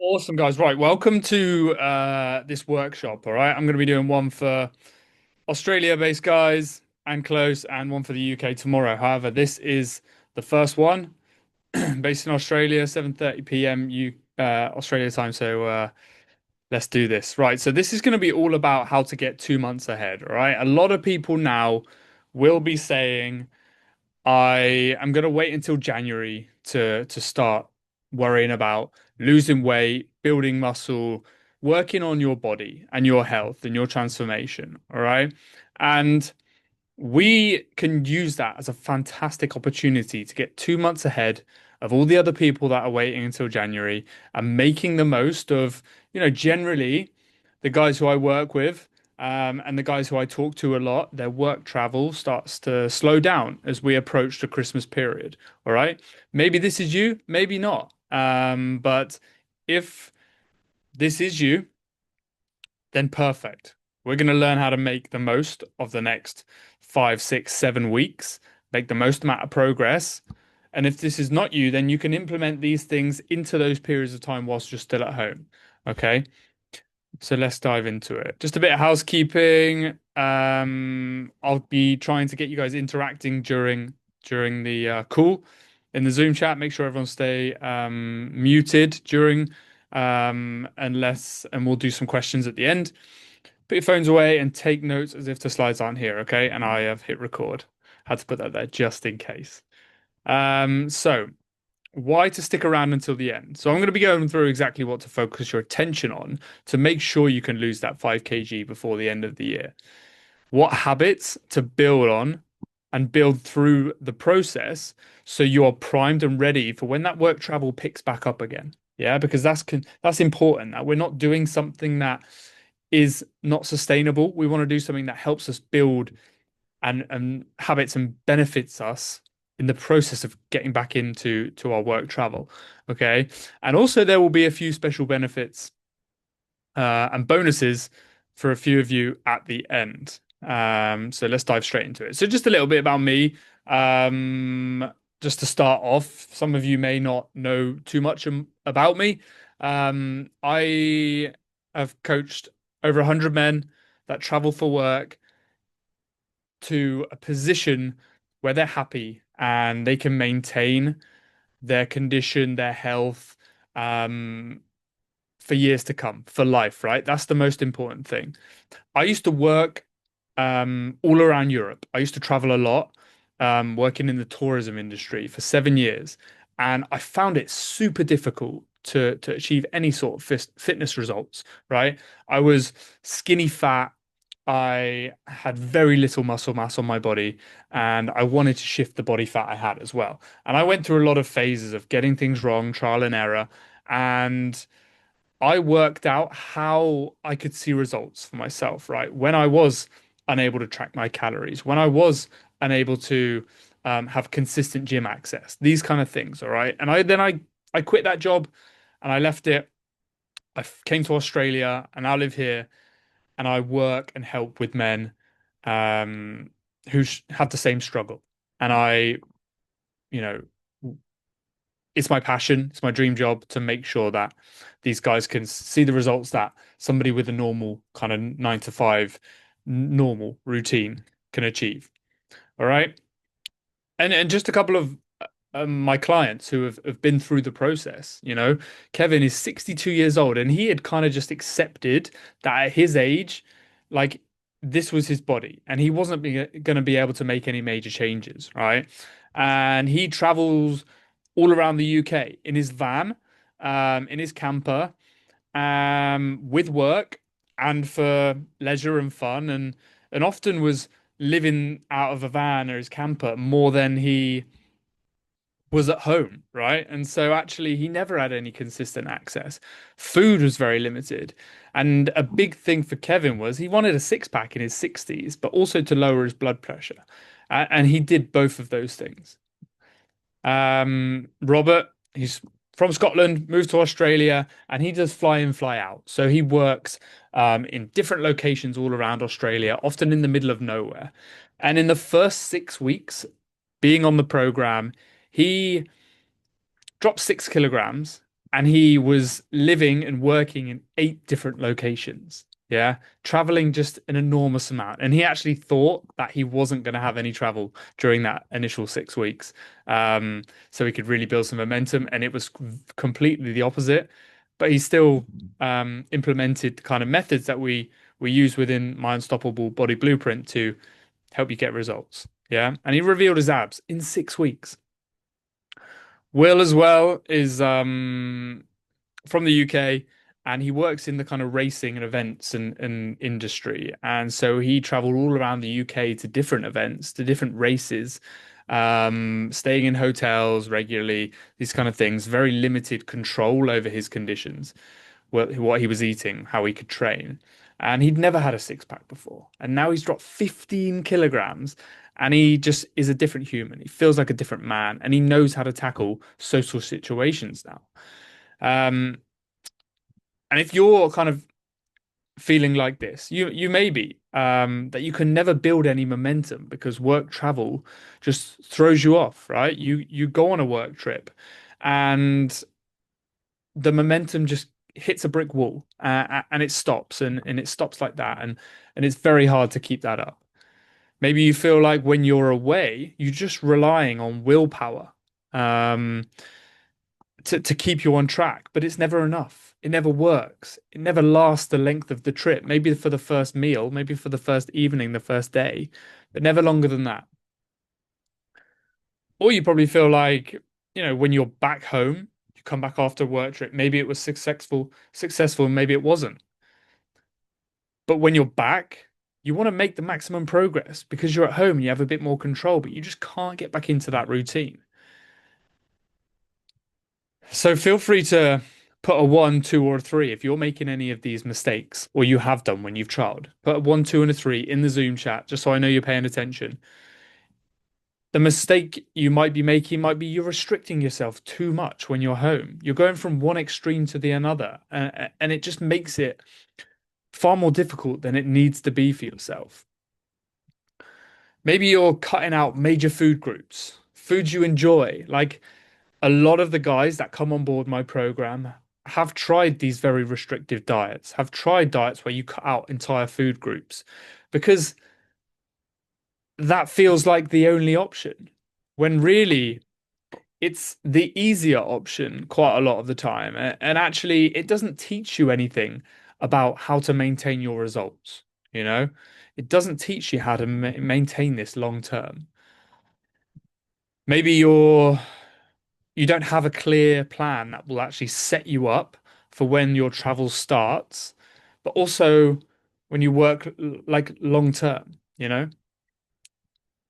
Awesome, guys. Right, welcome to this workshop. All right, I'm going to be doing one for Australia-based guys and close, and one for the UK tomorrow. However, this is the first one based in Australia, 7:30 p.m. Australia time. So let's do this. Right, so this is going to be all about how to get 2 months ahead. All right, a lot of people now will be saying, I am going to wait until January to start worrying about losing weight, building muscle, working on your body and your health and your transformation. All right. And we can use that as a fantastic opportunity to get 2 months ahead of all the other people that are waiting until January and making the most of, generally the guys who I work with, and the guys who I talk to a lot, their work travel starts to slow down as we approach the Christmas period. All right. Maybe this is you, maybe not. But if this is you, then perfect. We're going to learn how to make the most of the next 5, 6, 7 weeks, make the most amount of progress. And if this is not you, then you can implement these things into those periods of time whilst you're still at home. Okay. So let's dive into it. Just a bit of housekeeping. I'll be trying to get you guys interacting during the call in the Zoom chat. Make sure everyone stay muted during unless, and we'll do some questions at the end. Put your phones away and take notes as if the slides aren't here, okay? And I have hit record. Had to put that there just in case. So why to stick around until the end? So I'm going to be going through exactly what to focus your attention on to make sure you can lose that 5 kg before the end of the year. What habits to build on and build through the process so you're primed and ready for when that work travel picks back up again. Yeah, because that's important. That we're not doing something that is not sustainable. We want to do something that helps us build and habits and benefits us in the process of getting back into our work travel. Okay. And also there will be a few special benefits and bonuses for a few of you at the end. So let's dive straight into it. So just a little bit about me. Just to start off, some of you may not know too much about me. I have coached over 100 men that travel for work to a position where they're happy and they can maintain their condition, their health, um, for years to come, for life, right? That's the most important thing. I used to work all around Europe. I used to travel a lot, working in the tourism industry for 7 years, and I found it super difficult to achieve any sort of fitness results, right? I was skinny fat. I had very little muscle mass on my body, and I wanted to shift the body fat I had as well. And I went through a lot of phases of getting things wrong, trial and error, and I worked out how I could see results for myself, right? When I was unable to track my calories, when I was unable to have consistent gym access, these kind of things, all right? And I quit that job and I left it. Came to Australia and I live here and I work and help with men um, who have the same struggle. And you know, it's my passion, it's my dream job to make sure that these guys can see the results that somebody with a normal kind of 9 to 5 normal routine can achieve. All right. And just a couple of my clients who have been through the process, Kevin is 62 years old and he had kind of just accepted that at his age, like this was his body and he wasn't going to be able to make any major changes, right? And he travels all around the UK in his van, in his camper, with work and for leisure and fun, and often was living out of a van or his camper more than he was at home, right? And so actually he never had any consistent access. Food was very limited. And a big thing for Kevin was he wanted a six pack in his 60s, but also to lower his blood pressure. And he did both of those things. Robert, he's from Scotland, moved to Australia, and he does fly in, fly out. So he works in different locations all around Australia, often in the middle of nowhere. And in the first 6 weeks being on the program, he dropped 6 kilograms and he was living and working in 8 different locations. Yeah, traveling just an enormous amount. And he actually thought that he wasn't going to have any travel during that initial 6 weeks. So he could really build some momentum, and it was completely the opposite. But he still implemented the kind of methods that we use within my Unstoppable Body Blueprint to help you get results. Yeah, and he revealed his abs in 6 weeks. Will as well is from the UK, and he works in the kind of racing and events and industry. And so he traveled all around the UK to different events, to different races, staying in hotels regularly, these kind of things, very limited control over his conditions, what he was eating, how he could train. And he'd never had a six pack before. And now he's dropped 15 kilograms, and he just is a different human. He feels like a different man, and he knows how to tackle social situations now. Um, and if you're kind of feeling like this, you may be that you can never build any momentum because work travel just throws you off, right? You go on a work trip, and the momentum just hits a brick wall, and it stops, and it stops like that, and it's very hard to keep that up. Maybe you feel like when you're away, you're just relying on willpower. Um, to keep you on track, but it's never enough. It never works. It never lasts the length of the trip. Maybe for the first meal, maybe for the first evening, the first day, but never longer than that. Or you probably feel like, when you're back home, you come back after a work trip, maybe it was successful, and maybe it wasn't. But when you're back, you want to make the maximum progress because you're at home and you have a bit more control, but you just can't get back into that routine. So feel free to put a one, two, or a three if you're making any of these mistakes, or you have done when you've tried. Put a one, two, and a three in the Zoom chat, just so I know you're paying attention. The mistake you might be making might be you're restricting yourself too much when you're home. You're going from one extreme to the another, and it just makes it far more difficult than it needs to be for yourself. Maybe you're cutting out major food groups, foods you enjoy, like a lot of the guys that come on board my program have tried these very restrictive diets, have tried diets where you cut out entire food groups because that feels like the only option, when really it's the easier option quite a lot of the time. And actually, it doesn't teach you anything about how to maintain your results, you know? It doesn't teach you how to maintain this long term. Maybe you don't have a clear plan that will actually set you up for when your travel starts, but also when you work like long term,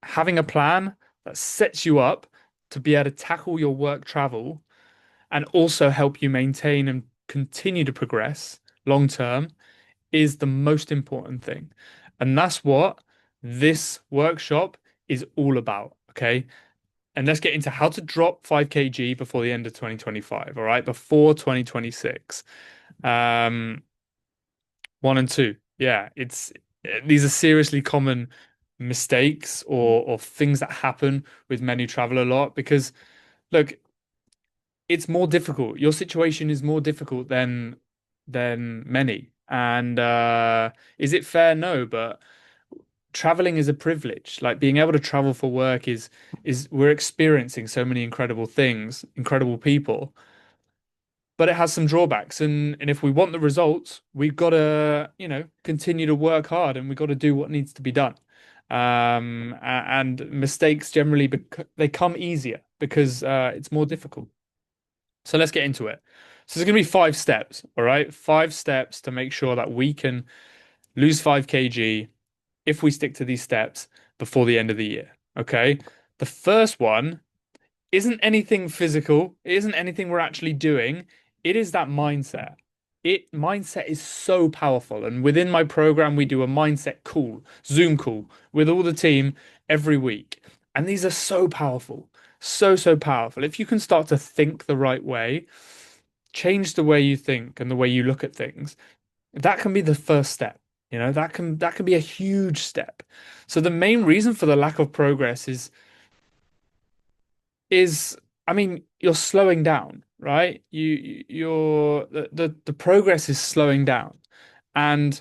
having a plan that sets you up to be able to tackle your work travel and also help you maintain and continue to progress long term is the most important thing. And that's what this workshop is all about. Okay. And let's get into how to drop 5 kg before the end of 2025. All right, before 2026. Um, one and two. Yeah, it's these are seriously common mistakes or things that happen with men who travel a lot because look, it's more difficult. Your situation is more difficult than many. And is it fair? No, but traveling is a privilege. Like being able to travel for work is we're experiencing so many incredible things, incredible people, but it has some drawbacks. And if we want the results, we've got to, continue to work hard, and we've got to do what needs to be done. And mistakes generally they come easier because it's more difficult. So let's get into it. So there's going to be 5 steps, all right? 5 steps to make sure that we can lose 5 kg if we stick to these steps before the end of the year. Okay. The first one isn't anything physical, it isn't anything we're actually doing. It is that mindset. Mindset is so powerful. And within my program, we do a mindset call, Zoom call with all the team every week. And these are so powerful, so powerful. If you can start to think the right way, change the way you think and the way you look at things, that can be the first step. That can be a huge step. So the main reason for the lack of progress is I mean, you're slowing down. right? You're the progress is slowing down, and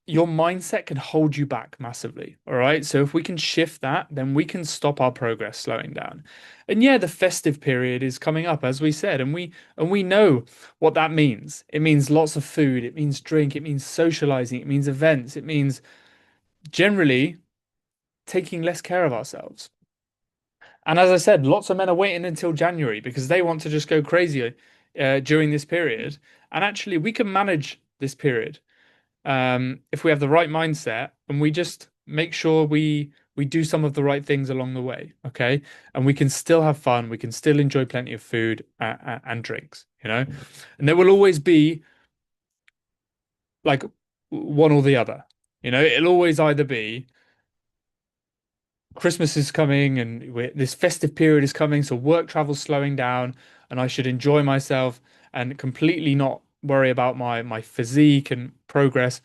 your mindset can hold you back massively. All right. So if we can shift that, then we can stop our progress slowing down. And yeah, the festive period is coming up, as we said, and we know what that means. It means lots of food, it means drink, it means socializing, it means events, it means generally taking less care of ourselves. And as I said, lots of men are waiting until January because they want to just go crazy during this period. And actually, we can manage this period if we have the right mindset and we just make sure we do some of the right things along the way, okay? And we can still have fun, we can still enjoy plenty of food and drinks, you know? And there will always be like one or the other, you know? It'll always either be Christmas is coming and this festive period is coming, so work travel's slowing down and I should enjoy myself and completely not worry about my physique and progress,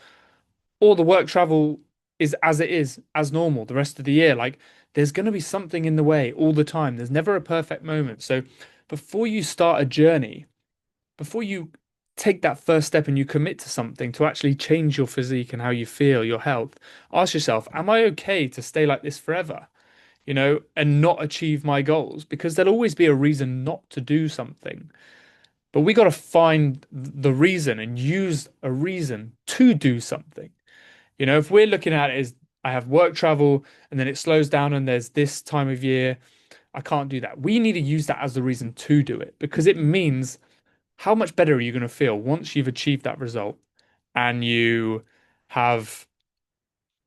or the work travel is as it is, as normal the rest of the year. Like there's going to be something in the way all the time. There's never a perfect moment. So before you start a journey, before you take that first step and you commit to something to actually change your physique and how you feel, your health, ask yourself, am I okay to stay like this forever? You know, and not achieve my goals? Because there'll always be a reason not to do something. But we got to find the reason and use a reason to do something. You know, if we're looking at it as I have work travel and then it slows down and there's this time of year, I can't do that. We need to use that as the reason to do it because it means how much better are you going to feel once you've achieved that result and you have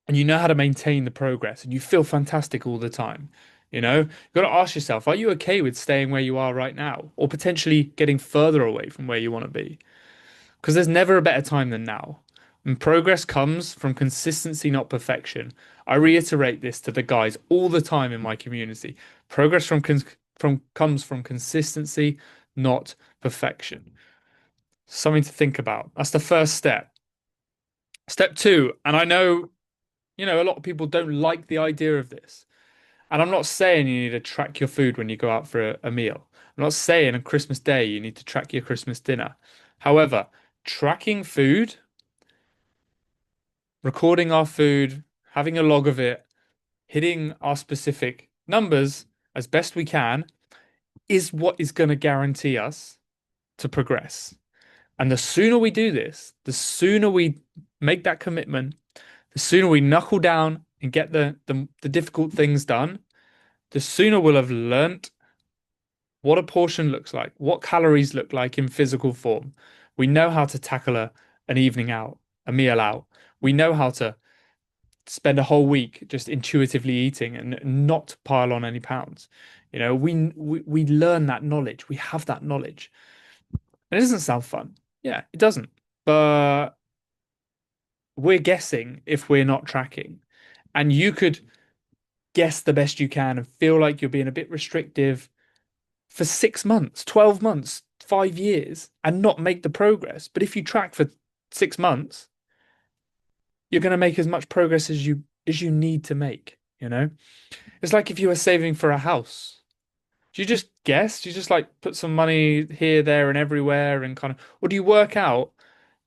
and you know how to maintain the progress and you feel fantastic all the time. You know, you've got to ask yourself, are you okay with staying where you are right now or potentially getting further away from where you want to be? Because there's never a better time than now. And progress comes from consistency, not perfection. I reiterate this to the guys all the time in my community. Progress from comes from consistency, not perfection. Something to think about. That's the first step. Step two, and I know, a lot of people don't like the idea of this. And I'm not saying you need to track your food when you go out for a meal. I'm not saying on Christmas Day you need to track your Christmas dinner. However, tracking food, recording our food, having a log of it, hitting our specific numbers as best we can is what is going to guarantee us to progress. And the sooner we do this, the sooner we make that commitment, the sooner we knuckle down and get the difficult things done, the sooner we'll have learnt what a portion looks like, what calories look like in physical form. We know how to tackle an evening out, a meal out. We know how to spend a whole week just intuitively eating and not pile on any pounds. You know, we learn that knowledge. We have that knowledge. And it doesn't sound fun. Yeah, it doesn't. But we're guessing if we're not tracking. And you could guess the best you can and feel like you're being a bit restrictive for 6 months, 12 months, 5 years, and not make the progress. But if you track for 6 months, you're going to make as much progress as you need to make, you know? It's like if you were saving for a house. Do you just guess? Do you just like put some money here, there, and everywhere and kind of, or do you work out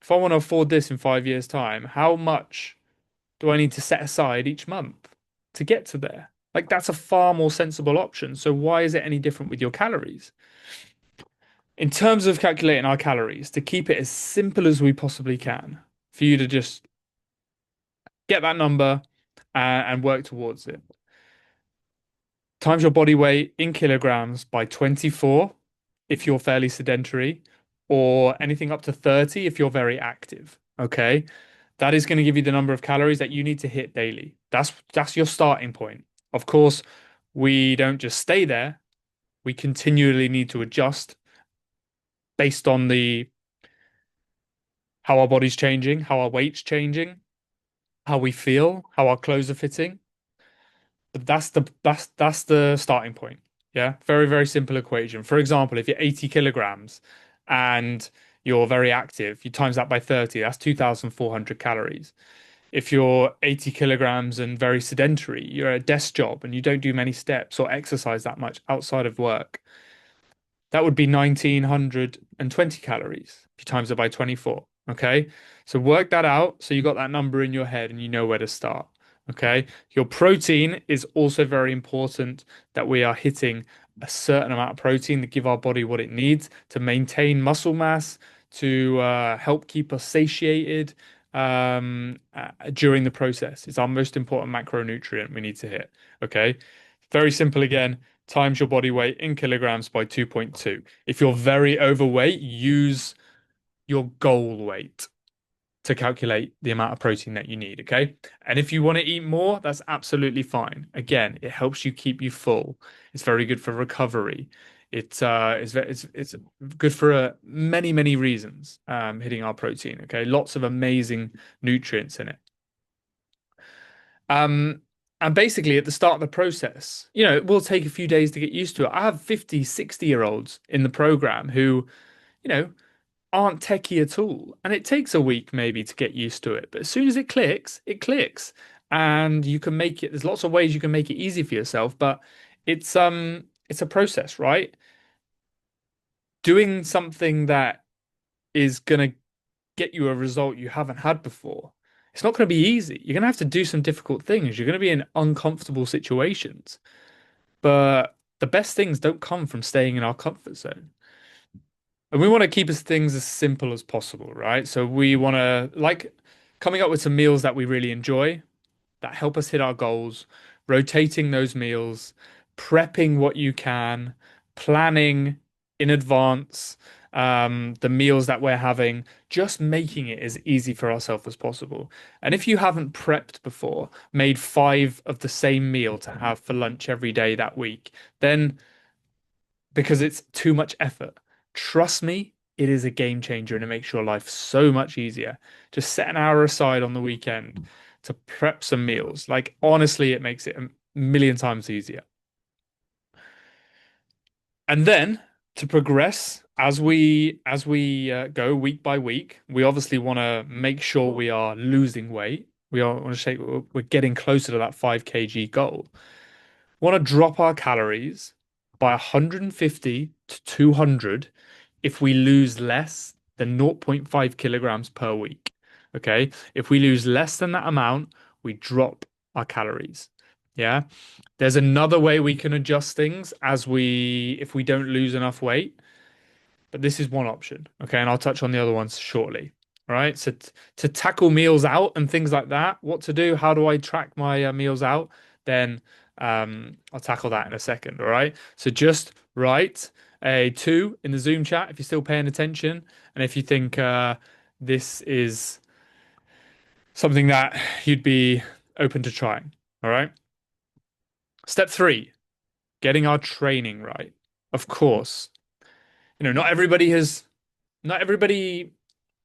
if I want to afford this in 5 years' time, how much do I need to set aside each month to get to there? Like that's a far more sensible option. So why is it any different with your calories? In terms of calculating our calories, to keep it as simple as we possibly can, for you to just get that number and work towards it. Times your body weight in kilograms by 24 if you're fairly sedentary, or anything up to 30 if you're very active. Okay. That is going to give you the number of calories that you need to hit daily. That's your starting point. Of course, we don't just stay there. We continually need to adjust based on the how our body's changing, how our weight's changing, how we feel, how our clothes are fitting. But that's the starting point. Yeah. Very, very simple equation. For example, if you're 80 kilograms and you're very active, you times that by 30, that's 2,400 calories. If you're 80 kilograms and very sedentary, you're at a desk job and you don't do many steps or exercise that much outside of work, That would be 1920 calories if you times it by 24. Okay. So work that out. So you got that number in your head and you know where to start. Okay. Your protein is also very important that we are hitting a certain amount of protein to give our body what it needs to maintain muscle mass, to help keep us satiated during the process. It's our most important macronutrient we need to hit. Okay. Very simple again, times your body weight in kilograms by 2.2. If you're very overweight, use your goal weight to calculate the amount of protein that you need, okay? And if you want to eat more, that's absolutely fine. Again, it helps you keep you full. It's very good for recovery. It's good for many reasons. Hitting our protein, okay? Lots of amazing nutrients in it. Um, and basically, at the start of the process, it will take a few days to get used to it. I have 50, 60-year-olds in the program who, you know, aren't techie at all. And it takes a week maybe to get used to it. But as soon as it clicks, it clicks. And you can make it, there's lots of ways you can make it easy for yourself, but it's a process, right? Doing something that is gonna get you a result you haven't had before. It's not going to be easy. You're going to have to do some difficult things. You're going to be in uncomfortable situations. But the best things don't come from staying in our comfort zone. And we want to keep things as simple as possible, right? So we want to like coming up with some meals that we really enjoy, that help us hit our goals, rotating those meals, prepping what you can, planning in advance the meals that we're having, just making it as easy for ourselves as possible. And if you haven't prepped before, made five of the same meal to have for lunch every day that week, then because it's too much effort, trust me, it is a game changer and it makes your life so much easier. Just set an hour aside on the weekend to prep some meals. Like honestly, it makes it a million times easier. And then to progress as we go week by week, we obviously want to make sure we are losing weight. We are want to shape. We're getting closer to that 5 kg goal. Want to drop our calories by 150 to 200 if we lose less than zero point 0.5 kilograms per week. Okay. If we lose less than that amount, we drop our calories. Yeah. There's another way we can adjust things if we don't lose enough weight, but this is one option. Okay. And I'll touch on the other ones shortly. All right. So to tackle meals out and things like that, what to do, how do I track my meals out? Then I'll tackle that in a second. All right. So just write a two in the Zoom chat if you're still paying attention. And if you think this is something that you'd be open to trying. All right. Step three, getting our training right. Of course, not everybody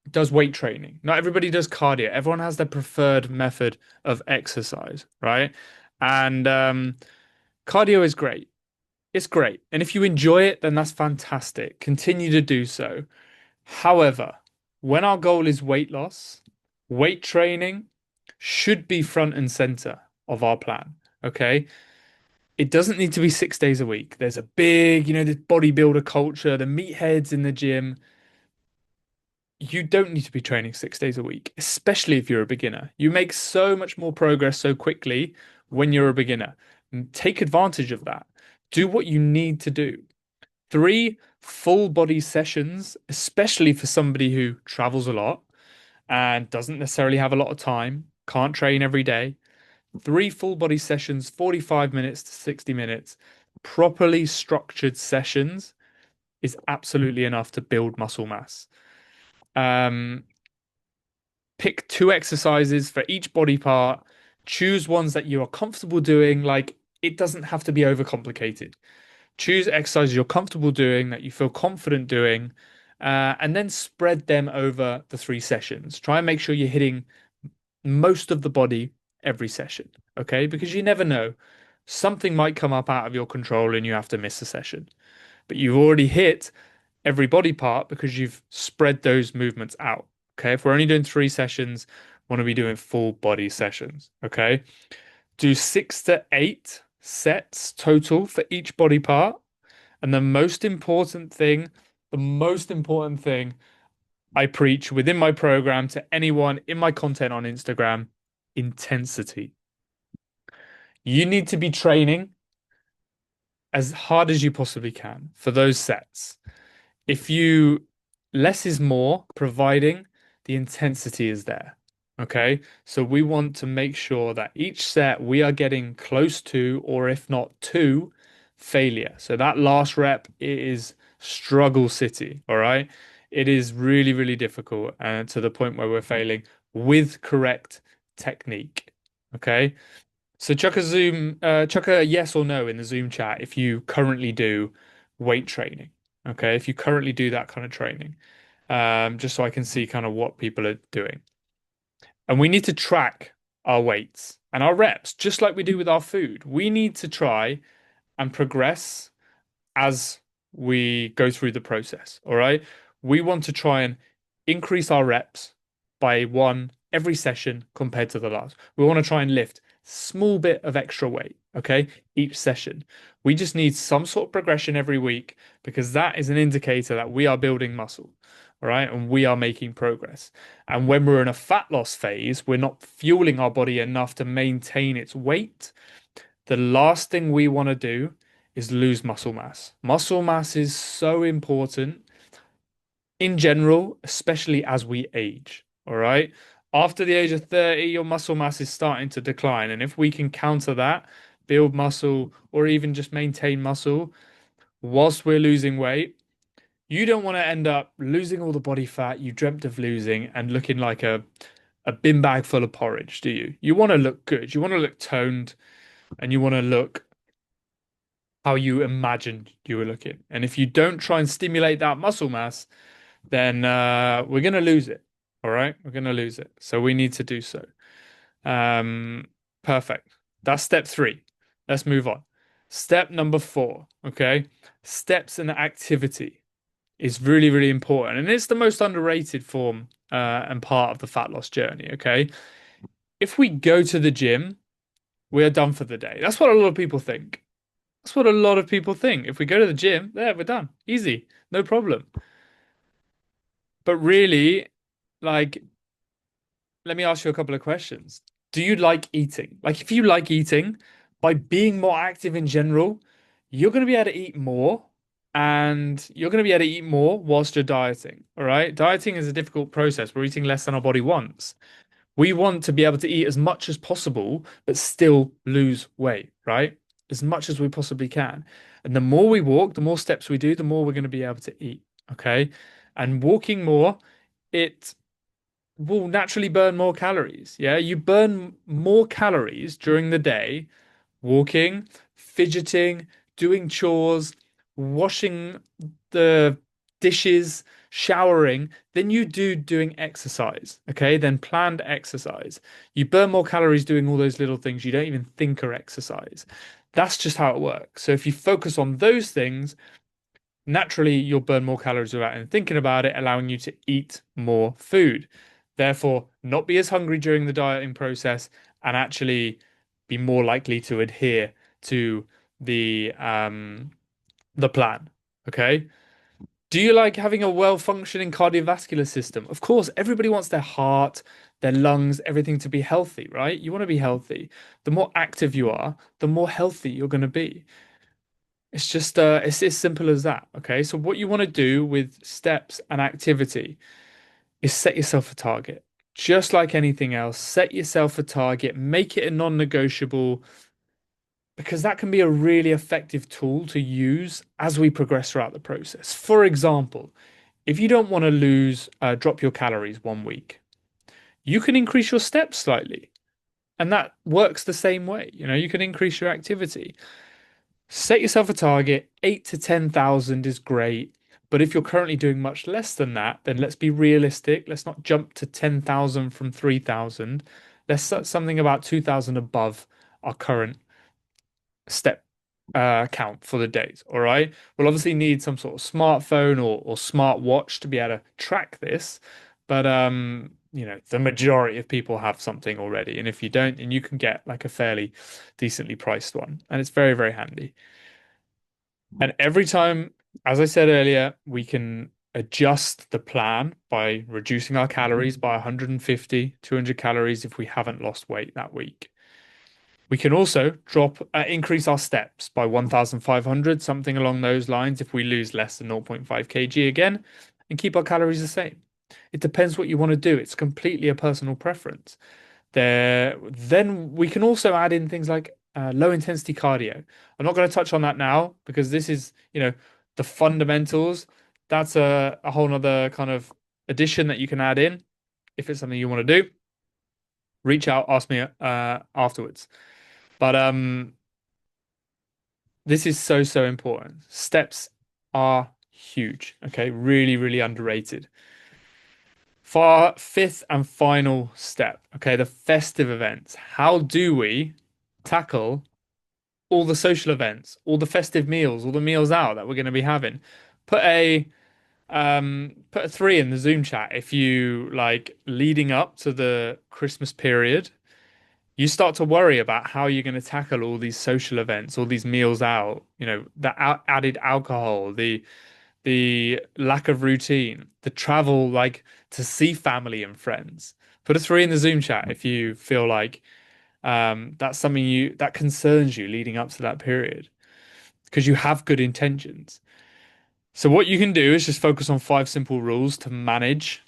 does weight training. Not everybody does cardio. Everyone has their preferred method of exercise, right? And cardio is great. It's great. And if you enjoy it, then that's fantastic. Continue to do so. However, when our goal is weight loss, weight training should be front and center of our plan. Okay. It doesn't need to be 6 days a week. There's a big, this bodybuilder culture, the meatheads in the gym. You don't need to be training 6 days a week, especially if you're a beginner. You make so much more progress so quickly when you're a beginner. Take advantage of that. Do what you need to do. 3 full body sessions, especially for somebody who travels a lot and doesn't necessarily have a lot of time, can't train every day. 3 full body sessions, 45 minutes to 60 minutes, properly structured sessions is absolutely enough to build muscle mass. Um, Pick 2 exercises for each body part. Choose ones that you are comfortable doing. Like it doesn't have to be overcomplicated. Choose exercises you're comfortable doing, that you feel confident doing, and then spread them over the 3 sessions. Try and make sure you're hitting most of the body every session, okay? Because you never know. Something might come up out of your control and you have to miss a session. But you've already hit every body part because you've spread those movements out. Okay. If we're only doing 3 sessions, we want to be doing full body sessions. Okay. Do 6 to 8 sets total for each body part. And the most important thing I preach within my program to anyone in my content on Instagram, intensity. You need to be training as hard as you possibly can for those sets. If you less is more, providing the intensity is there. Okay. So we want to make sure that each set we are getting close to, or if not to, failure. So that last rep is struggle city. All right. It is really, really difficult and to the point where we're failing with correct technique. Okay. So chuck a yes or no in the Zoom chat if you currently do weight training. Okay, if you currently do that kind of training, just so I can see kind of what people are doing. And we need to track our weights and our reps, just like we do with our food. We need to try and progress as we go through the process. All right. We want to try and increase our reps by one every session compared to the last. We want to try and lift small bit of extra weight, okay, each session. We just need some sort of progression every week because that is an indicator that we are building muscle. All right, and we are making progress. And when we're in a fat loss phase, we're not fueling our body enough to maintain its weight. The last thing we want to do is lose muscle mass. Muscle mass is so important in general, especially as we age. All right. After the age of 30, your muscle mass is starting to decline. And if we can counter that, build muscle, or even just maintain muscle whilst we're losing weight, you don't want to end up losing all the body fat you dreamt of losing and looking like a bin bag full of porridge, do you? You want to look good. You want to look toned and you want to look how you imagined you were looking. And if you don't try and stimulate that muscle mass, then we're going to lose it. All right. We're going to lose it. So we need to do so. Um, Perfect. That's step three. Let's move on. Step number four. Okay. Steps and activity is really, really important. And it's the most underrated form and part of the fat loss journey. Okay. If we go to the gym, we are done for the day. That's what a lot of people think. That's what a lot of people think. If we go to the gym, there, we're done. Easy. No problem. But really, like, let me ask you a couple of questions. Do you like eating? Like, if you like eating, by being more active in general, you're going to be able to eat more and you're going to be able to eat more whilst you're dieting. All right. Dieting is a difficult process. We're eating less than our body wants. We want to be able to eat as much as possible, but still lose weight, right? As much as we possibly can. And the more we walk, the more steps we do, the more we're going to be able to eat. Okay. And walking more, it will naturally burn more calories. Yeah. You burn more calories during the day walking, fidgeting, doing chores, washing the dishes, showering than you do doing exercise. Okay, then planned exercise. You burn more calories doing all those little things you don't even think are exercise. That's just how it works. So if you focus on those things, naturally you'll burn more calories without even thinking about it, allowing you to eat more food. Therefore, not be as hungry during the dieting process and actually be more likely to adhere to the plan. Okay. Do you like having a well-functioning cardiovascular system? Of course, everybody wants their heart, their lungs, everything to be healthy, right? You want to be healthy. The more active you are, the more healthy you're going to be. It's just it's as simple as that. Okay. So what you want to do with steps and activity is set yourself a target. Just like anything else, set yourself a target, make it a non-negotiable, because that can be a really effective tool to use as we progress throughout the process. For example, if you don't want to drop your calories 1 week, you can increase your steps slightly. And that works the same way. You know, you can increase your activity. Set yourself a target. 8 to 10,000 is great. But if you're currently doing much less than that, then let's be realistic. Let's not jump to 10,000 from 3,000. Let's set something about 2,000 above our current step count for the days. All right. We'll obviously need some sort of smartphone or smart watch to be able to track this. But you know, the majority of people have something already. And if you don't, then you can get like a fairly decently priced one. And it's very, very handy. And every time, as I said earlier, we can adjust the plan by reducing our calories by 150, 200 calories if we haven't lost weight that week. We can also increase our steps by 1,500, something along those lines, if we lose less than zero point 0.5 kg again, and keep our calories the same. It depends what you want to do. It's completely a personal preference. Then we can also add in things like low intensity cardio. I'm not going to touch on that now because this is, the fundamentals. That's a whole nother kind of addition that you can add in if it's something you want to do. Reach out, ask me afterwards. But this is so, so important. Steps are huge. Okay, really, really underrated. For our fifth and final step, okay, the festive events. How do we tackle all the social events, all the festive meals, all the meals out that we're going to be having? Put a put a three in the Zoom chat if you like leading up to the Christmas period. You start to worry about how you're going to tackle all these social events, all these meals out, the added alcohol, the lack of routine, the travel, like to see family and friends. Put a three in the Zoom chat if you feel like that's something that concerns you leading up to that period because you have good intentions. So what you can do is just focus on five simple rules to manage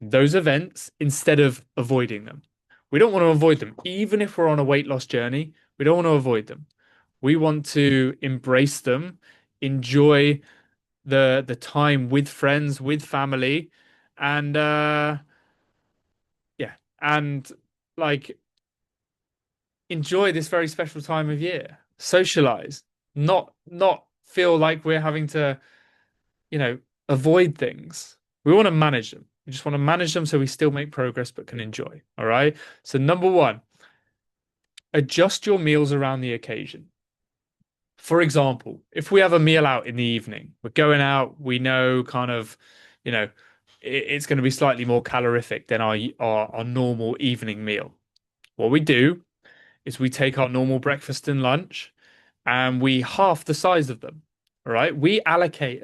those events instead of avoiding them. We don't want to avoid them. Even if we're on a weight loss journey, we don't want to avoid them. We want to embrace them, enjoy the time with friends, with family, and yeah, and like enjoy this very special time of year. Socialize, not feel like we're having to, you know, avoid things. We want to manage them. We just want to manage them so we still make progress but can enjoy. All right. So number one, adjust your meals around the occasion. For example, if we have a meal out in the evening, we're going out, we know kind of, it's going to be slightly more calorific than our normal evening meal. What we do is we take our normal breakfast and lunch and we half the size of them. All right. We allocate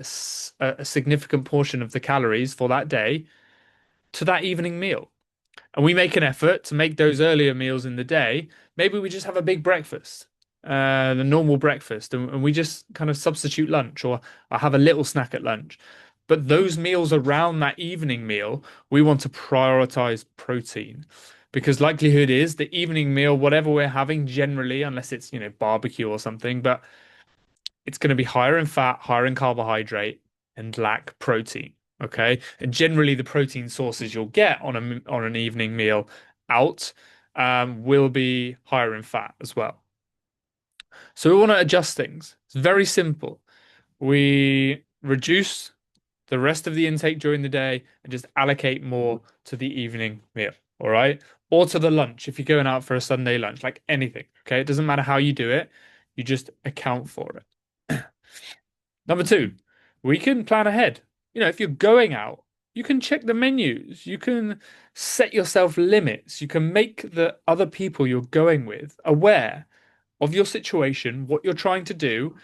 a significant portion of the calories for that day to that evening meal. And we make an effort to make those earlier meals in the day. Maybe we just have a big breakfast, the normal breakfast, and we just kind of substitute lunch, or I have a little snack at lunch. But those meals around that evening meal, we want to prioritize protein because likelihood is the evening meal, whatever we're having, generally, unless it's, barbecue or something, but it's going to be higher in fat, higher in carbohydrate, and lack protein. Okay, and generally the protein sources you'll get on an evening meal out will be higher in fat as well. So we want to adjust things. It's very simple. We reduce the rest of the intake during the day and just allocate more to the evening meal. All right, or to the lunch if you're going out for a Sunday lunch, like anything. Okay, it doesn't matter how you do it. You just account for it. Number two, we can plan ahead. If you're going out, you can check the menus. You can set yourself limits. You can make the other people you're going with aware of your situation, what you're trying to do.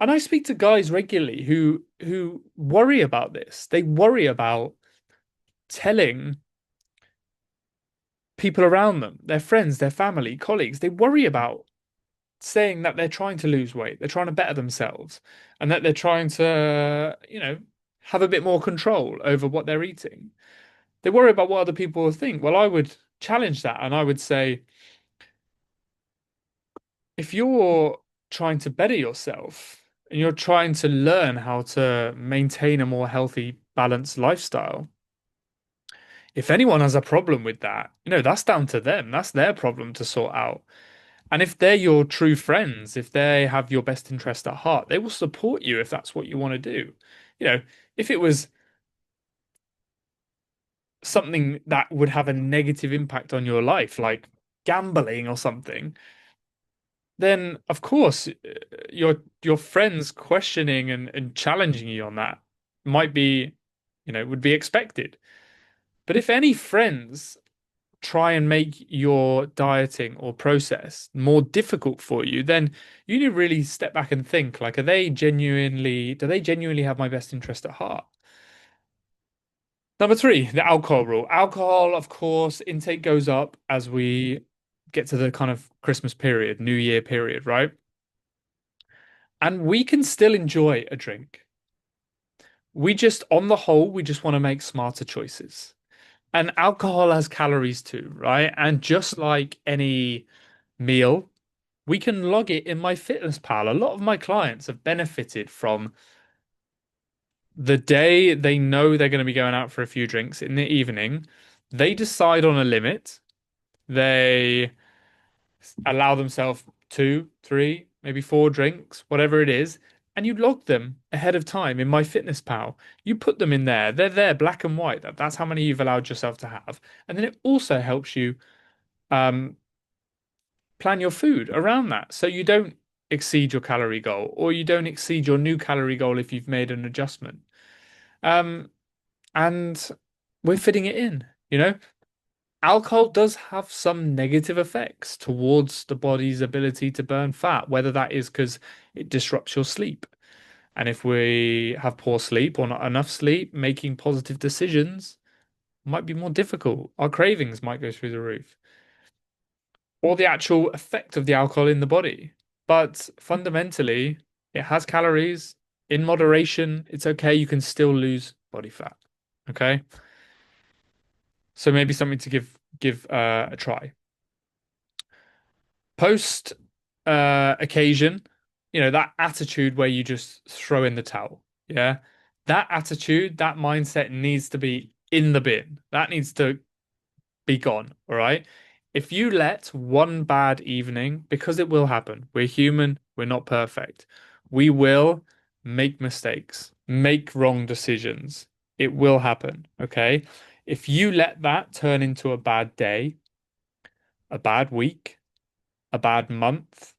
And I speak to guys regularly who worry about this. They worry about telling people around them, their friends, their family, colleagues. They worry about saying that they're trying to lose weight, they're trying to better themselves, and that they're trying to, have a bit more control over what they're eating. They worry about what other people will think. Well, I would challenge that and I would say, if you're trying to better yourself and you're trying to learn how to maintain a more healthy, balanced lifestyle, if anyone has a problem with that, that's down to them. That's their problem to sort out. And if they're your true friends, if they have your best interest at heart, they will support you if that's what you want to do. You know, if it was something that would have a negative impact on your life, like gambling or something, then of course your friends questioning and challenging you on that might be, would be expected. But if any friends try and make your dieting or process more difficult for you, then you need to really step back and think, like, do they genuinely have my best interest at heart? Number three, the alcohol rule. Alcohol, of course, intake goes up as we get to the kind of Christmas period, New Year period, right? And we can still enjoy a drink. On the whole, we just want to make smarter choices. And alcohol has calories too, right? And just like any meal, we can log it in my fitness pal. A lot of my clients have benefited from the day they know they're going to be going out for a few drinks in the evening. They decide on a limit. They allow themselves two, three, maybe four drinks, whatever it is, and you log them ahead of time in my fitness pal. You put them in there. They're there, black and white. That's how many you've allowed yourself to have. And then it also helps you um, plan your food around that. So you don't exceed your calorie goal or you don't exceed your new calorie goal if you've made an adjustment. Um, and we're fitting it in, you know? Alcohol does have some negative effects towards the body's ability to burn fat, whether that is because it disrupts your sleep. And if we have poor sleep or not enough sleep, making positive decisions might be more difficult. Our cravings might go through the roof, or the actual effect of the alcohol in the body. But fundamentally, it has calories in moderation. It's okay. You can still lose body fat. Okay. So maybe something to give a try. Post occasion, that attitude where you just throw in the towel. Yeah. That attitude, that mindset needs to be in the bin. That needs to be gone. All right. If you let one bad evening, because it will happen, we're human, we're not perfect. We will make mistakes, make wrong decisions. It will happen. Okay. If you let that turn into a bad day, a bad week, a bad month,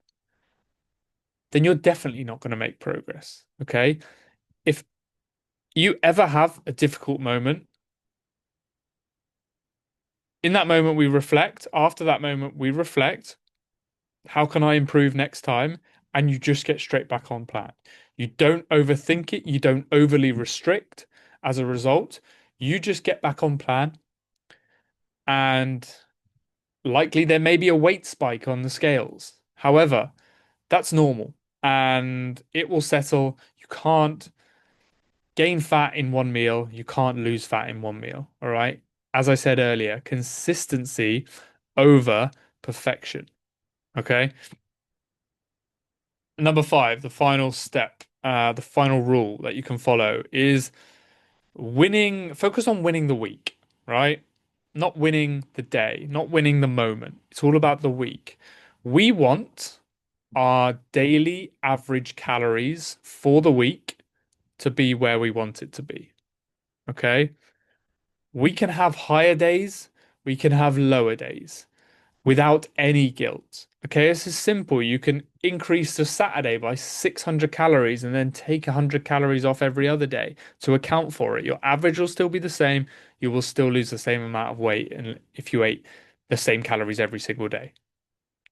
then you're definitely not going to make progress. Okay. If you ever have a difficult moment, in that moment we reflect. After that moment, we reflect. How can I improve next time? And you just get straight back on plan. You don't overthink it. You don't overly restrict as a result. You just get back on plan. And likely there may be a weight spike on the scales. However, that's normal and it will settle. You can't gain fat in one meal. You can't lose fat in one meal. All right. As I said earlier, consistency over perfection. Okay. Number five, the final step, the final rule that you can follow is focus on winning the week, right? Not winning the day, not winning the moment. It's all about the week. We want our daily average calories for the week to be where we want it to be. Okay. We can have higher days, we can have lower days without any guilt. Okay, this is simple. You can increase the Saturday by 600 calories and then take 100 calories off every other day to account for it. Your average will still be the same. You will still lose the same amount of weight and if you ate the same calories every single day.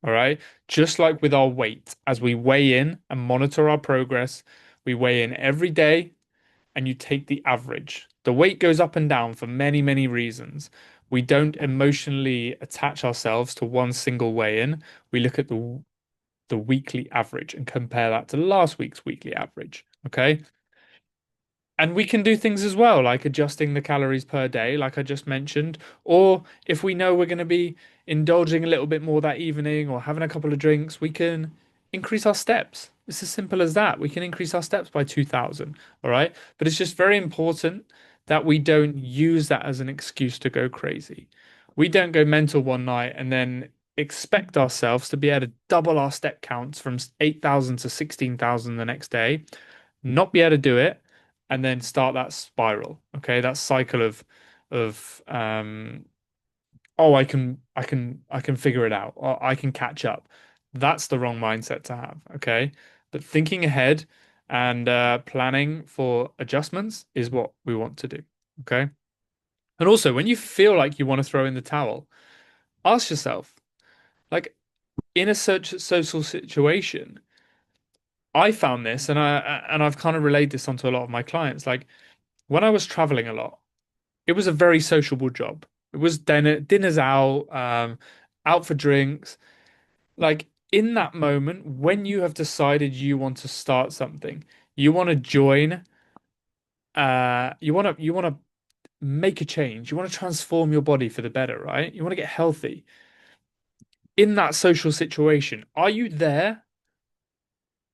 All right. Just like with our weight, as we weigh in and monitor our progress, we weigh in every day and you take the average. The weight goes up and down for many, many reasons. We don't emotionally attach ourselves to one single weigh-in. We look at the weekly average and compare that to last week's weekly average. Okay. And we can do things as well, like adjusting the calories per day, like I just mentioned. Or if we know we're going to be indulging a little bit more that evening or having a couple of drinks, we can increase our steps. It's as simple as that. We can increase our steps by 2,000. All right. But it's just very important that we don't use that as an excuse to go crazy. We don't go mental one night and then expect ourselves to be able to double our step counts from 8,000 to 16,000 the next day, not be able to do it and then start that spiral. Okay, that cycle of oh, I can figure it out, or I can catch up. That's the wrong mindset to have. Okay, but thinking ahead and planning for adjustments is what we want to do. Okay, and also when you feel like you want to throw in the towel, Ask yourself, like in a such social situation, I found this and I've kind of relayed this onto a lot of my clients. Like when I was traveling a lot, it was a very sociable job. It was dinners out, out for drinks. Like in that moment, when you have decided you want to start something, you want to join, you want to make a change. You want to transform your body for the better, right? You want to get healthy. In that social situation, are you there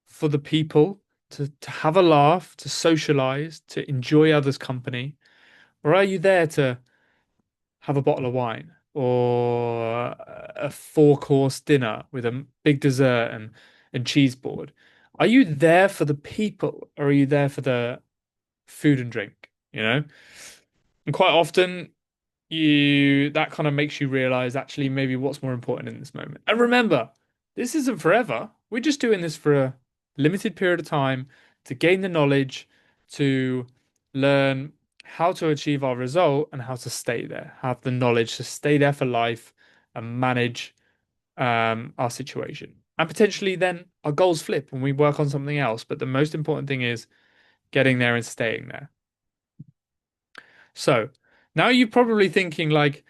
for the people to have a laugh, to socialize, to enjoy others' company? Or are you there to have a bottle of wine or a four-course dinner with a big dessert and cheese board? Are you there for the people or are you there for the food and drink? You know? And quite often you that kind of makes you realize actually maybe what's more important in this moment. And remember, this isn't forever. We're just doing this for a limited period of time to gain the knowledge, to learn how to achieve our result and how to stay there, have the knowledge to stay there for life and manage our situation. And potentially then our goals flip when we work on something else. But the most important thing is getting there and staying there. So now you're probably thinking like,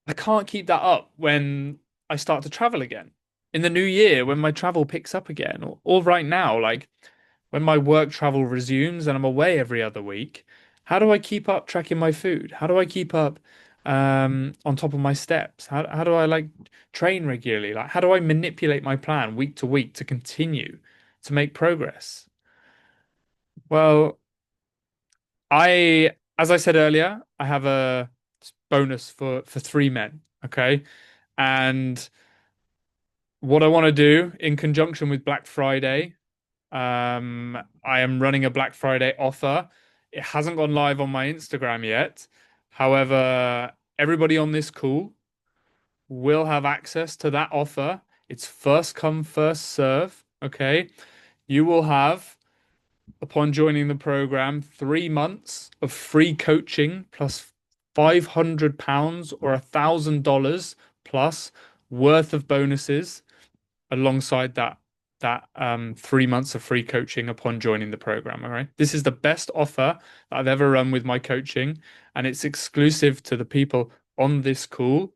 I can't keep that up when I start to travel again. In the new year, when my travel picks up again, or right now, like when my work travel resumes and I'm away every other week, how do I keep up tracking my food? How do I keep up on top of my steps? How do I like train regularly? Like how do I manipulate my plan week to week to continue to make progress? Well, as I said earlier, I have a bonus for three men. Okay. And what I want to do in conjunction with Black Friday, I am running a Black Friday offer. It hasn't gone live on my Instagram yet. However, everybody on this call will have access to that offer. It's first come, first serve. Okay. You will have, upon joining the program, 3 months of free coaching plus £500 or $1,000 plus worth of bonuses alongside that 3 months of free coaching upon joining the program. All right. This is the best offer that I've ever run with my coaching, and it's exclusive to the people on this call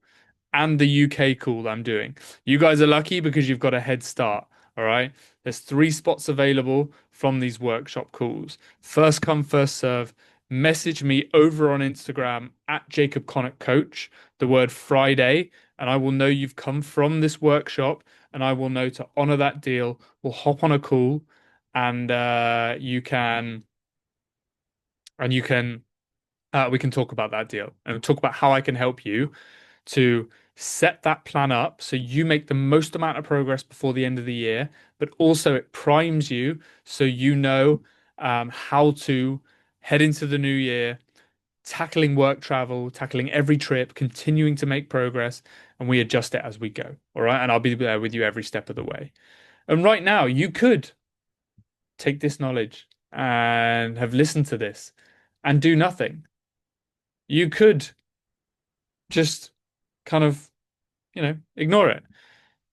and the UK call I'm doing. You guys are lucky because you've got a head start. All right. There's 3 spots available from these workshop calls. First come, first serve. Message me over on Instagram at Jacob Connock Coach, the word Friday, and I will know you've come from this workshop and I will know to honor that deal. We'll hop on a call and you can we can talk about that deal and talk about how I can help you to set that plan up so you make the most amount of progress before the end of the year, but also it primes you so you know how to head into the new year, tackling work travel, tackling every trip, continuing to make progress, and we adjust it as we go. All right. And I'll be there with you every step of the way. And right now, you could take this knowledge and have listened to this and do nothing. You could just kind of, ignore it.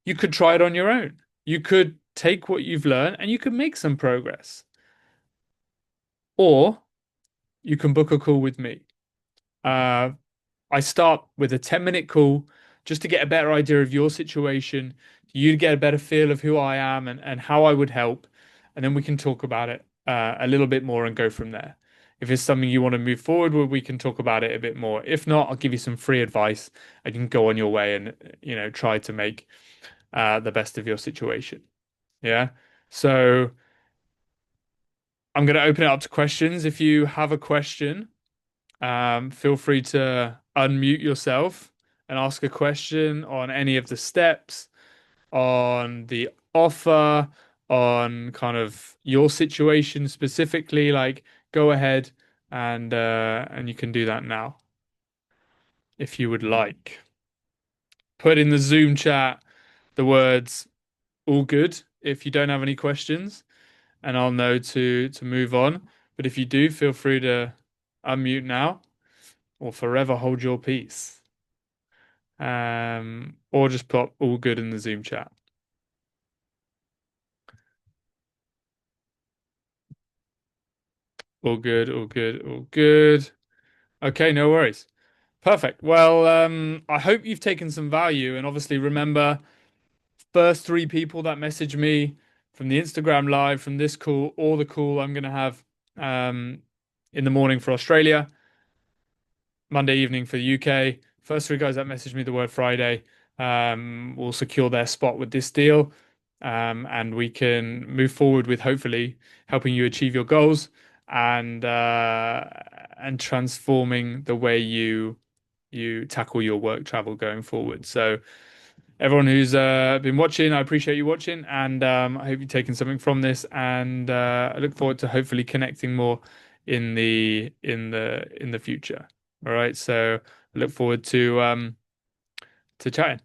You could try it on your own. You could take what you've learned and you could make some progress. Or you can book a call with me. Uh, I start with a 10-minute call just to get a better idea of your situation, you to get a better feel of who I am and how I would help. And then we can talk about it a little bit more and go from there. If it's something you want to move forward with, we can talk about it a bit more. If not, I'll give you some free advice and you can go on your way and, try to make the best of your situation. Yeah. So I'm going to open it up to questions. If you have a question, feel free to unmute yourself and ask a question on any of the steps, on the offer, on kind of your situation specifically. Like, go ahead and you can do that now if you would like. Put in the Zoom chat the words "all good" if you don't have any questions, and I'll know to move on. But if you do, feel free to unmute now or forever hold your peace. or just pop all good in the Zoom chat. All good, all good, all good. Okay, no worries. Perfect. Well, I hope you've taken some value, and obviously remember, first three people that message me from the Instagram live, from this call, or the call I'm gonna have um, in the morning for Australia, Monday evening for the UK. First three guys that messaged me the word Friday will secure their spot with this deal, and we can move forward with hopefully helping you achieve your goals and transforming the way you tackle your work travel going forward. So everyone who's been watching, I appreciate you watching, and I hope you've taken something from this. And I look forward to hopefully connecting more in the future. All right, so I look forward to chatting.